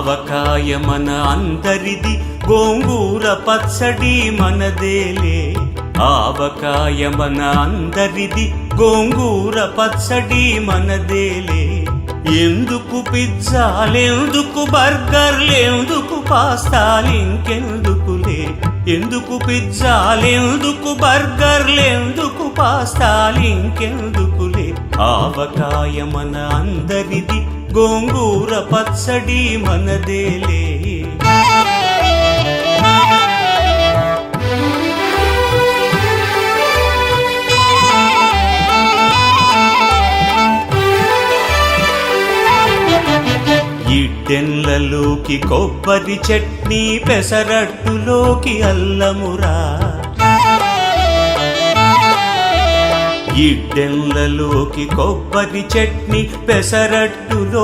ఆవకాయ మన అందరిది, గోంగూర పచ్చడి మనదేలే. ఆవకాయ మన అందరిది, గోంగూర పచ్చడి మనదేలే. ఎందుకు పిజ్జాలెందుకు బర్గర్లెందుకు పాస్తాలింకెందుకులే. ఎందుకు పిజ్జాలెందుకు బర్గర్లెందుకు పాస్తాలింకెందుకులే. ఆవకాయ మన అందరిది, గోంగూర పచ్చడి మనదేలే. ఇడ్డెన్లలోకి కొబ్బరి చట్నీ, పెసరట్టులోకి అల్లమురా. ఇడ్డెన్లలోకి కొబ్బరి చట్నీ, పెసరట్టులో